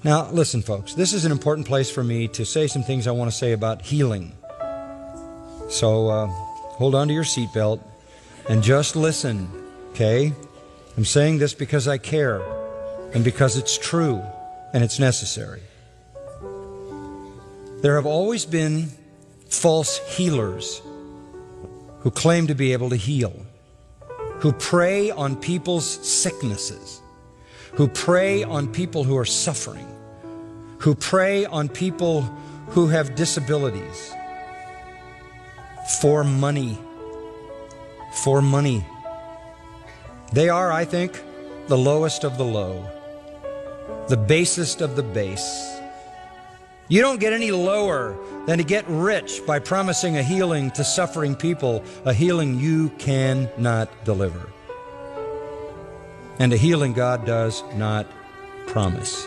Now, listen, folks, this is an important place for me to say some things I want to say about healing. So hold on to your seatbelt and just listen, okay? I'm saying this because I care and because it's true and it's necessary. There have always been false healers who claim to be able to heal, who prey on people's sicknesses, who prey on people who are suffering, who prey on people who have disabilities for money. For money. They are, I think, the lowest of the low, the basest of the base. You don't get any lower than to get rich by promising a healing to suffering people, a healing you cannot deliver, and a healing God does not promise.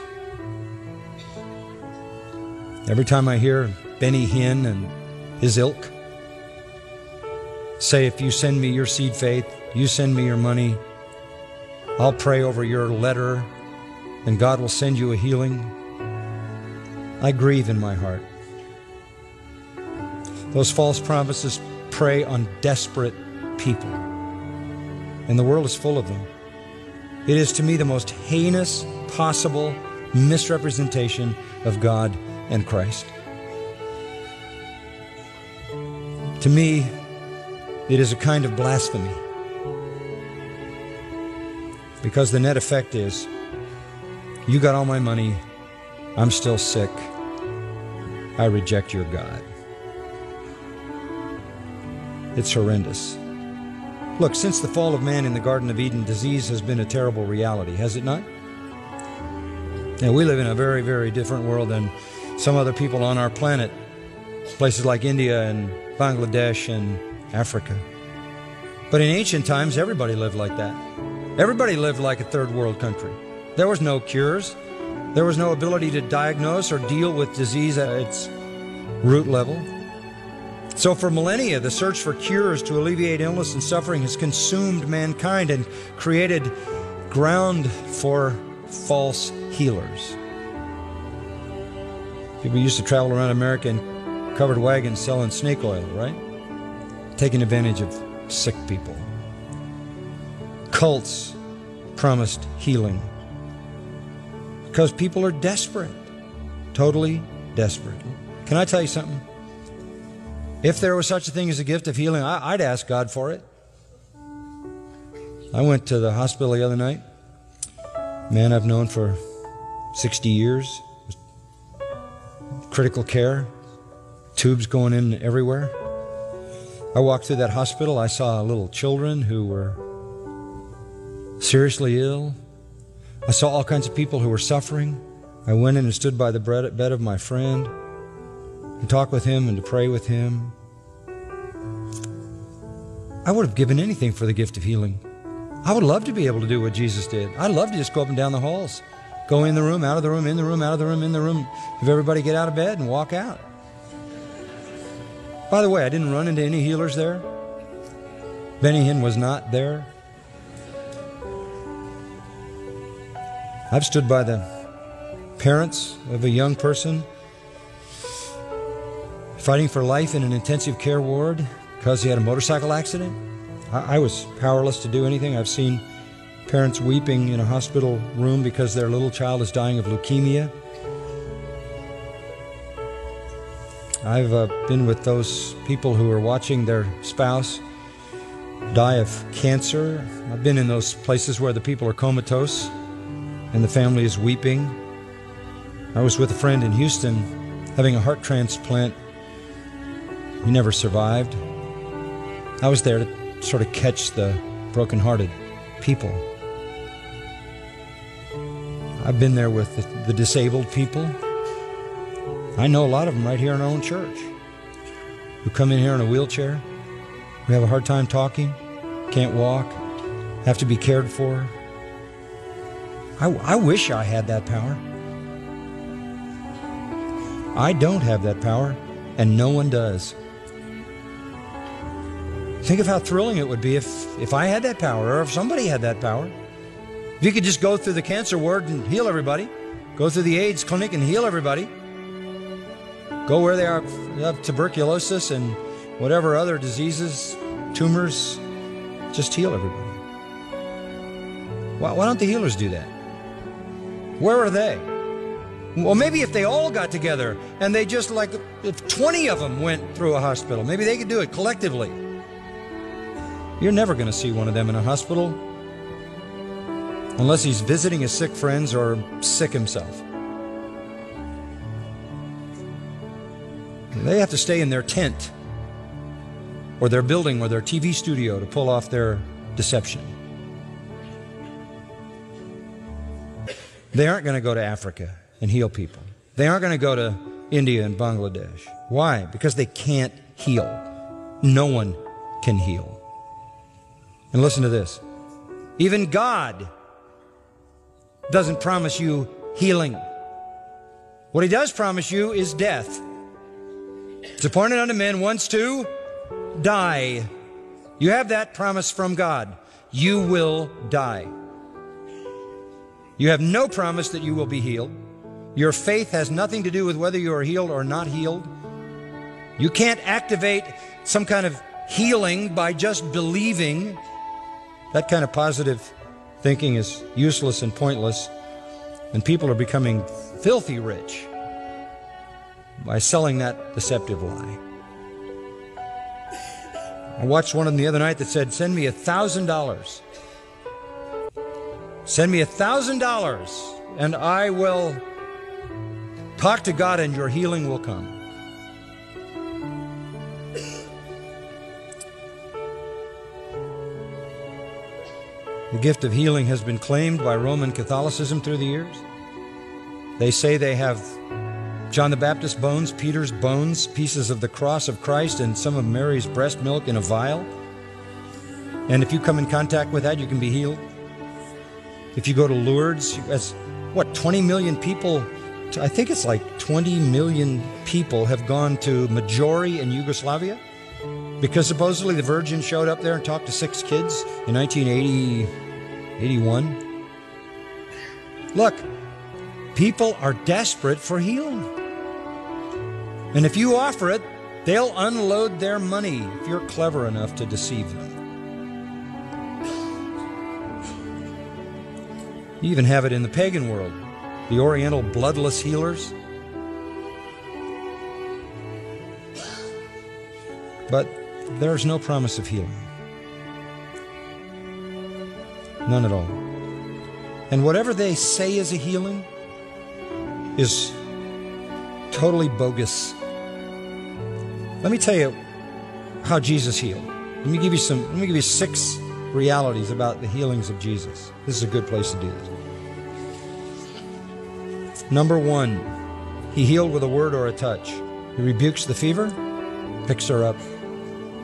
Every time I hear Benny Hinn and his ilk say, if you send me your seed faith, you send me your money, I'll pray over your letter, and God will send you a healing, I grieve in my heart. Those false promises prey on desperate people, and the world is full of them. It is to me the most heinous possible misrepresentation of God and Christ. To me, it is a kind of blasphemy, because the net effect is, you got all my money, I'm still sick, I reject your God. It's horrendous. Look, since the fall of man in the Garden of Eden, disease has been a terrible reality, has it not? Now, we live in a very, very different world than some other people on our planet, places like India and Bangladesh and Africa. But in ancient times, everybody lived like that. Everybody lived like a third world country. There was no cures. There was no ability to diagnose or deal with disease at its root level. So for millennia, the search for cures to alleviate illness and suffering has consumed mankind and created ground for false healers. People used to travel around America in covered wagons selling snake oil, right? Taking advantage of sick people. Cults promised healing because people are desperate, totally desperate. Can I tell you something? If there was such a thing as a gift of healing, I'd ask God for it. I went to the hospital the other night. A man I've known for 60 years. Critical care. Tubes going in everywhere. I walked through that hospital. I saw little children who were seriously ill. I saw all kinds of people who were suffering. I went in and stood by the bed of my friend and talk with him and to pray with him. I would have given anything for the gift of healing. I would love to be able to do what Jesus did. I'd love to just go up and down the halls, go in the room, out of the room, in the room, out of the room, in the room, have everybody get out of bed and walk out. By the way, I didn't run into any healers there. Benny Hinn was not there. I've stood by the parents of a young person fighting for life in an intensive care ward because he had a motorcycle accident. I was powerless to do anything. I've seen parents weeping in a hospital room because their little child is dying of leukemia. I've been with those people who are watching their spouse die of cancer. I've been in those places where the people are comatose and the family is weeping. I was with a friend in Houston having a heart transplant. He never survived. I was there to sort of catch the brokenhearted people. I've been there with the disabled people. I know a lot of them right here in our own church who come in here in a wheelchair, who have a hard time talking, can't walk, have to be cared for. I wish I had that power. I don't have that power, and no one does. Think of how thrilling it would be if I had that power, or if somebody had that power. If you could just go through the cancer ward and heal everybody, Go through the AIDS clinic and heal everybody. Go where they have tuberculosis and whatever other diseases, tumors. Just heal everybody. Why don't the healers do that? Where are they? Well, maybe if they all got together and they just if 20 of them went through a hospital, maybe they could do it collectively. You're never going to see one of them in a hospital unless he's visiting his sick friends or sick himself. They have to stay in their tent or their building or their TV studio to pull off their deception. They aren't going to go to Africa and heal people. They aren't going to go to India and Bangladesh. Why? Because they can't heal. No one can heal. And listen to this. Even God doesn't promise you healing. What he does promise you is death. It's appointed unto men once to die. You have that promise from God. You will die. You have no promise that you will be healed. Your faith has nothing to do with whether you are healed or not healed. You can't activate some kind of healing by just believing. That kind of positive thinking is useless and pointless, and people are becoming filthy rich by selling that deceptive lie. I watched one of them the other night that said, send me $1,000. Send me $1,000 and I will talk to God and your healing will come. The gift of healing has been claimed by Roman Catholicism through the years. They say they have John the Baptist's bones, Peter's bones, pieces of the cross of Christ, and some of Mary's breast milk in a vial. And if you come in contact with that, you can be healed. If you go to Lourdes, 20 million people, I think it's like 20 million people have gone to Majori in Yugoslavia because supposedly the Virgin showed up there and talked to 6 kids in 1981. Look, people are desperate for healing. And if you offer it, they'll unload their money if you're clever enough to deceive them. You even have it in the pagan world, the Oriental bloodless healers. But there's no promise of healing. None at all. And whatever they say is a healing is totally bogus. Let me tell you how Jesus healed. Let me give you 6 realities about the healings of Jesus. This is a good place to do this. Number 1, he healed with a word or a touch. He rebukes the fever, picks her up.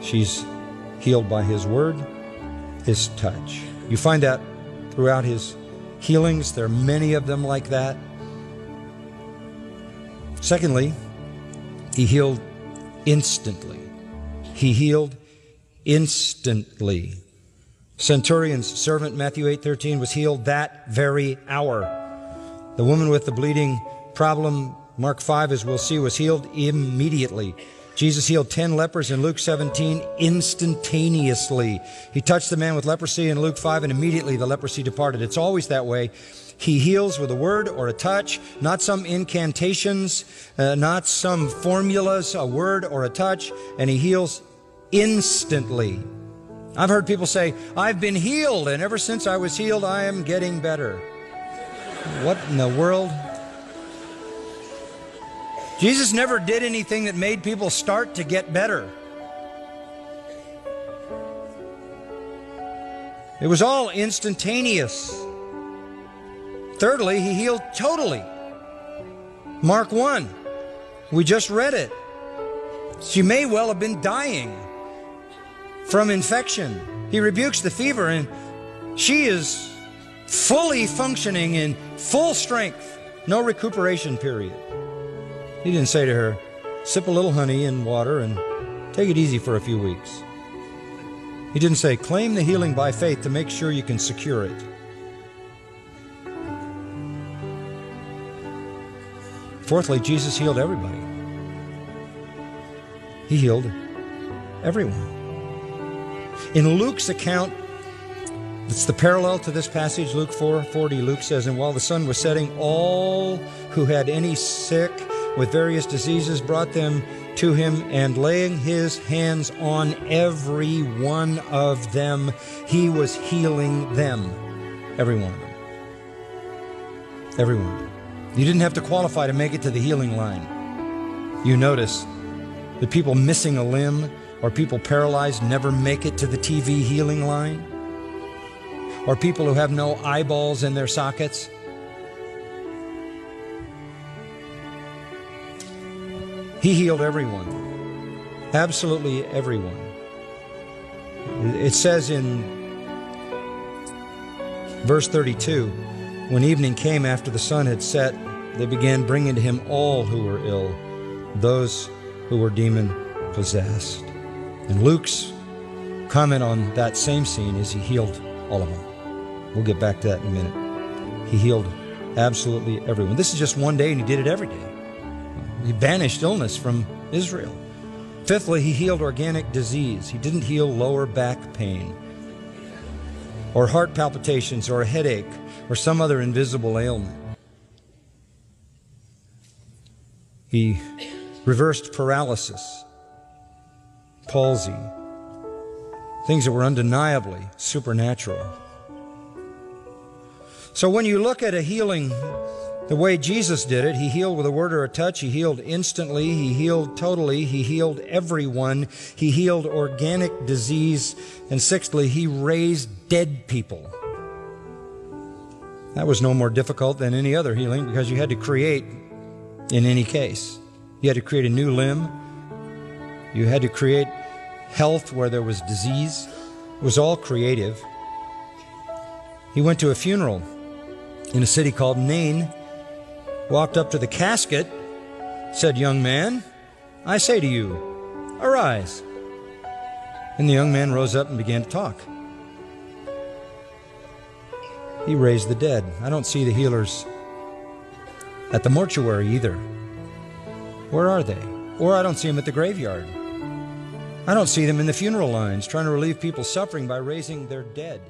She's healed by his word, his touch. You find that throughout his healings. There are many of them like that. Secondly, he healed instantly. He healed instantly. Centurion's servant, Matthew 8:13, was healed that very hour. The woman with the bleeding problem, Mark 5, as we'll see, was healed immediately. Jesus healed 10 lepers in Luke 17 instantaneously. He touched the man with leprosy in Luke 5, and immediately the leprosy departed. It's always that way. He heals with a word or a touch, not some incantations, not some formulas, a word or a touch, and he heals instantly. I've heard people say, I've been healed, and ever since I was healed, I am getting better. What in the world? Jesus never did anything that made people start to get better. It was all instantaneous. Thirdly, he healed totally. Mark 1, we just read it. She may well have been dying from infection. He rebukes the fever, and she is fully functioning in full strength. No recuperation period. He didn't say to her, sip a little honey and water and take it easy for a few weeks. He didn't say, claim the healing by faith to make sure you can secure it. Fourthly, Jesus healed everybody. He healed everyone. In Luke's account, it's the parallel to this passage, Luke 4:40. Luke says, "And while the sun was setting, all who had any sick with various diseases brought them to him, and laying his hands on every one of them, he was healing them." Every one of them. Every one of them. You didn't have to qualify to make it to the healing line. You notice the people missing a limb or people paralyzed never make it to the TV healing line, or people who have no eyeballs in their sockets. He healed everyone, absolutely everyone. It says in verse 32, "When evening came after the sun had set, they began bringing to him all who were ill, those who were demon-possessed." And Luke's comment on that same scene is he healed all of them. We'll get back to that in a minute. He healed absolutely everyone. This is just one day, and he did it every day. He banished illness from Israel. Fifthly, he healed organic disease. He didn't heal lower back pain, or heart palpitations, or a headache, or some other invisible ailment. He reversed paralysis, palsy, things that were undeniably supernatural. So when you look at a healing the way Jesus did it, he healed with a word or a touch, he healed instantly, he healed totally, he healed everyone, he healed organic disease, and sixthly, he raised dead people. That was no more difficult than any other healing, because you had to create, in any case, you had to create a new limb, you had to create health where there was disease. It was all creative. He went to a funeral in a city called Nain, walked up to the casket, said, "Young man, I say to you, arise." And the young man rose up and began to talk. He raised the dead. I don't see the healers at the mortuary either. Where are they? Or I don't see them at the graveyard. I don't see them in the funeral lines trying to relieve people's suffering by raising their dead.